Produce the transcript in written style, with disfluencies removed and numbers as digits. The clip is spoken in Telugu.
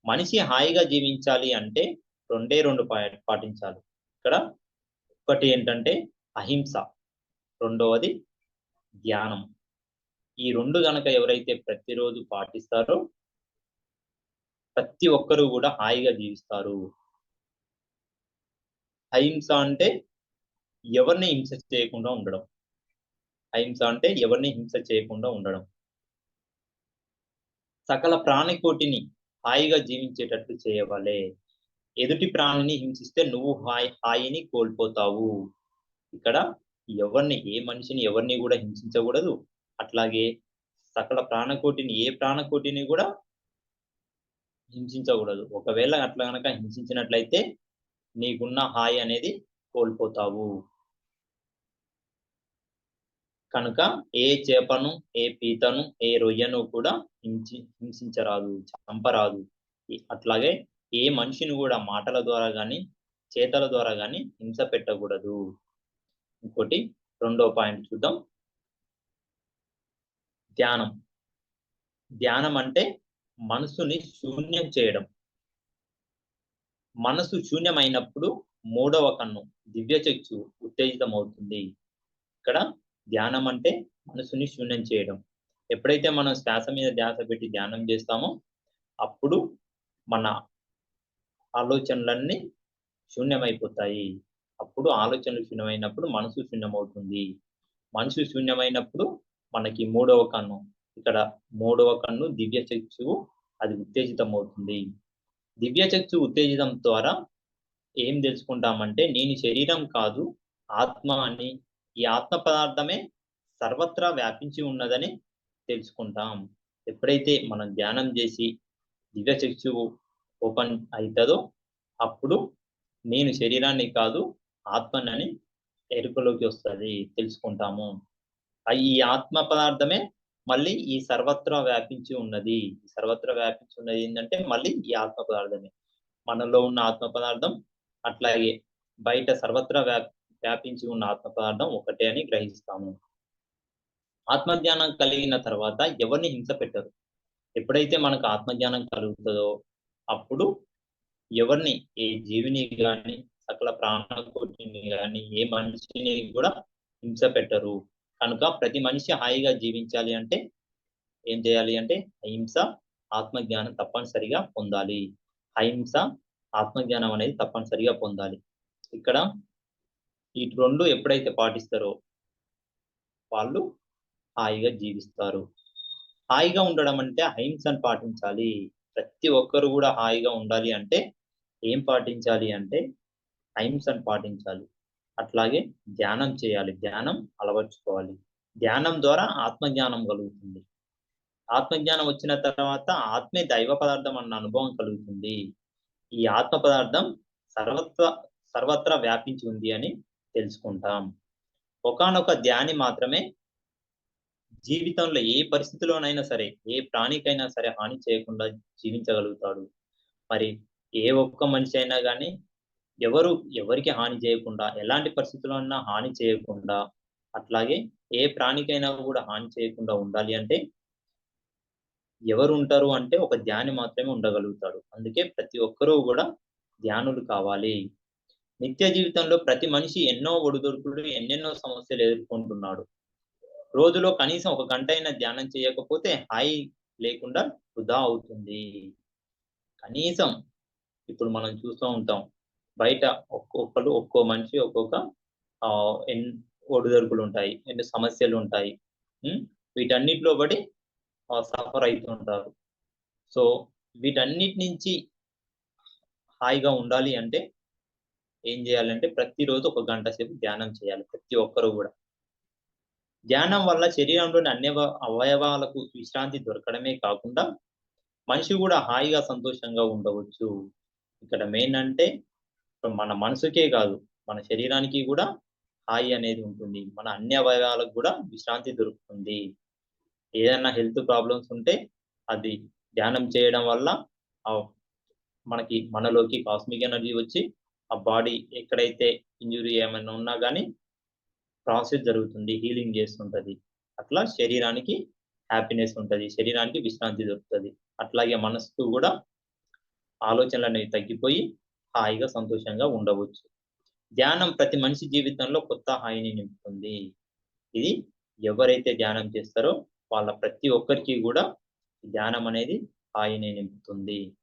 మనిషి హాయిగా జీవించాలి అంటే రెండే రెండు పాటించాలి. ఇక్కడ ఒకటి ఏంటంటే అహింస, రెండవది ధ్యానం. ఈ రెండు గనక ఎవరైతే ప్రతిరోజు పాటిస్తారో ప్రతి ఒక్కరు కూడా హాయిగా జీవిస్తారు. అహింస అంటే ఎవరిని హింస చేయకుండా ఉండడం. అహింస అంటే ఎవరిని హింస చేయకుండా ఉండడం. సకల ప్రాణికోటిని హాయిగా జీవించేటట్లు చేయవలే. ఎదుటి ప్రాణిని హింసిస్తే నువ్వు హాయిని కోల్పోతావు. ఇక్కడ ఏ మనిషిని ఎవరిని కూడా హింసించకూడదు. అట్లాగే సకల ప్రాణకోటిని ఏ ప్రాణకోటిని కూడా హింసించకూడదు. ఒకవేళ అట్లా గనక హింసించినట్లయితే నీకున్న హాయి అనేది కోల్పోతావు. కనుక ఏ చేపను, ఏ పీతను, ఏ రొయ్యను కూడా హింసించరాదు, చంపరాదు. అట్లాగే ఏ మనిషిని కూడా మాటల ద్వారా గాని, చేతల ద్వారా గాని హింస పెట్టకూడదు. ఇంకోటి రెండో పాయింట్ చూద్దాం. ధ్యానం. ధ్యానం అంటే మనసుని శూన్యం చేయడం. మనసు శూన్యమైనప్పుడు మూడవ కన్ను దివ్యచక్షు ఉత్తేజితమవుతుంది. ఇక్కడ ధ్యానం అంటే మనసుని శూన్యం చేయడం. ఎప్పుడైతే మనం శ్వాస మీద ధ్యాస పెట్టి ధ్యానం చేస్తామో అప్పుడు మన ఆలోచనలన్నీ శూన్యమైపోతాయి. అప్పుడు ఆలోచనలు శూన్యమైనప్పుడు మనసు శూన్యమవుతుంది. మనసు శూన్యమైనప్పుడు మనకి మూడవ కన్ను, ఇక్కడ మూడవ కన్ను దివ్యచక్షువు అది ఉత్తేజితమవుతుంది. దివ్యచక్షు ఉత్తేజితం ద్వారా ఏం తెలుసుకుంటామంటే నేను శరీరం కాదు ఆత్మ అని, ఈ ఆత్మ పదార్థమే సర్వత్రా వ్యాపించి ఉన్నదని తెలుసుకుంటాం. ఎప్పుడైతే మనం ధ్యానం చేసి దివ్యచక్షువు ఓపెన్ అవుతుందో అప్పుడు నేను శరీరాన్ని కాదు ఆత్మనని ఎరుకలోకి వస్తుంది, తెలుసుకుంటాము. ఈ ఆత్మ పదార్థమే మళ్ళీ ఈ సర్వత్రా వ్యాపించి ఉన్నది. సర్వత్రా వ్యాపించి ఉన్నది ఏంటంటే మళ్ళీ ఈ ఆత్మ పదార్థమే. మనలో ఉన్న ఆత్మ పదార్థం అట్లాగే బయట సర్వత్రా వ్యాపించి ఉన్న ఆత్మ పదార్థం ఒకటే అని గ్రహిస్తాము. ఆత్మజ్ఞానం కలిగిన తర్వాత ఎవరిని హింస పెట్టరు. ఎప్పుడైతే మనకు ఆత్మజ్ఞానం కలుగుతుందో అప్పుడు ఎవరిని, ఏ జీవిని కానీ, సకల ప్రాణకోటిని కానీ, ఏ మనిషిని కూడా హింస పెట్టరు. కనుక ప్రతి మనిషి హాయిగా జీవించాలి అంటే ఏం చేయాలి అంటే అహింస, ఆత్మజ్ఞానం తప్పనిసరిగా పొందాలి. అహింస, ఆత్మజ్ఞానం అనేది తప్పనిసరిగా పొందాలి. ఇక్కడ ఈ రెండు ఎప్పుడైతే పాటిస్తారో వాళ్ళు హాయిగా జీవిస్తారు. హాయిగా ఉండడం అంటే అహింసను పాటించాలి. ప్రతి ఒక్కరు కూడా హాయిగా ఉండాలి అంటే ఏం పాటించాలి అంటే అహింసను పాటించాలి. అట్లాగే ధ్యానం చేయాలి, ధ్యానం అలవర్చుకోవాలి. ధ్యానం ద్వారా ఆత్మజ్ఞానం కలుగుతుంది. ఆత్మజ్ఞానం వచ్చిన తర్వాత ఆత్మే దైవ పదార్థం అన్న అనుభవం కలుగుతుంది. ఈ ఆత్మ పదార్థం సర్వత్రా వ్యాపించి ఉంది అని తెలుసుకుంటాం. ఒకానొక ధ్యాని మాత్రమే జీవితంలో ఏ పరిస్థితిలోనైనా సరే, ఏ ప్రాణికైనా సరే హాని చేయకుండా జీవించగలుగుతాడు. మరి ఏ ఒక్క మనిషి అయినా కానీ ఎవరికి హాని చేయకుండా, ఎలాంటి పరిస్థితుల్లో హాని చేయకుండా, అట్లాగే ఏ ప్రాణికైనా కూడా హాని చేయకుండా ఉండాలి అంటే ఎవరు ఉంటారు అంటే ఒక ధ్యాని మాత్రమే ఉండగలుగుతాడు. అందుకే ప్రతి ఒక్కరూ కూడా ధ్యానులు కావాలి. నిత్య జీవితంలో ప్రతి మనిషి ఎన్నో ఒడిదుడుకులు, ఎన్నెన్నో సమస్యలు ఎదుర్కొంటున్నాడు. రోజులో కనీసం ఒక గంట అయినా ధ్యానం చేయకపోతే హాయి లేకుండా వృధా అవుతుంది. కనీసం ఇప్పుడు మనం చూస్తూ ఉంటాం బయట ఒక్కొక్కరు, ఒక్కో మనిషి ఒక్కొక్క ఒడిదుడుకులు ఉంటాయి, ఎన్నో సమస్యలు ఉంటాయి. వీటన్నిటిలో పడి సఫర్ అవుతుంటారు. సో వీటన్నిటి నుంచి హాయిగా ఉండాలి అంటే ఏం చేయాలంటే ప్రతిరోజు ఒక గంట సేపు ధ్యానం చేయాలి ప్రతి ఒక్కరు కూడా. ధ్యానం వల్ల శరీరంలోని అన్ని అవయవాలకు విశ్రాంతి దొరకడమే కాకుండా మనిషి కూడా హాయిగా సంతోషంగా ఉండవచ్చు. ఇక్కడ మెయిన్ అంటే మన మనసుకే కాదు మన శరీరానికి కూడా హాయి అనేది ఉంటుంది. మన అన్ని అవయవాలకు కూడా విశ్రాంతి దొరుకుతుంది. ఏదైనా హెల్త్ ప్రాబ్లమ్స్ ఉంటే అది ధ్యానం చేయడం వల్ల మనలోకి కాస్మిక్ ఎనర్జీ వచ్చి ఆ బాడీ ఎక్కడైతే ఇంజురీ ఏమైనా ఉన్నా కానీ ప్రాసెస్ జరుగుతుంది, హీలింగ్ చేస్తుంటది. అట్లా శరీరానికి హ్యాపీనెస్ ఉంటుంది, శరీరానికి విశ్రాంతి దొరుకుతుంది. అట్లాగే మనసుకు కూడా ఆలోచనలనేవి తగ్గిపోయి హాయిగా, సంతోషంగా ఉండవచ్చు. ధ్యానం ప్రతి మనిషి జీవితంలో కొత్త హాయిని నింపుతుంది. ఇది ఎవరైతే ధ్యానం చేస్తారో వాళ్ళ ప్రతి ఒక్కరికి గూడా ధ్యానం అనేది హాయిని నింపుతుంది.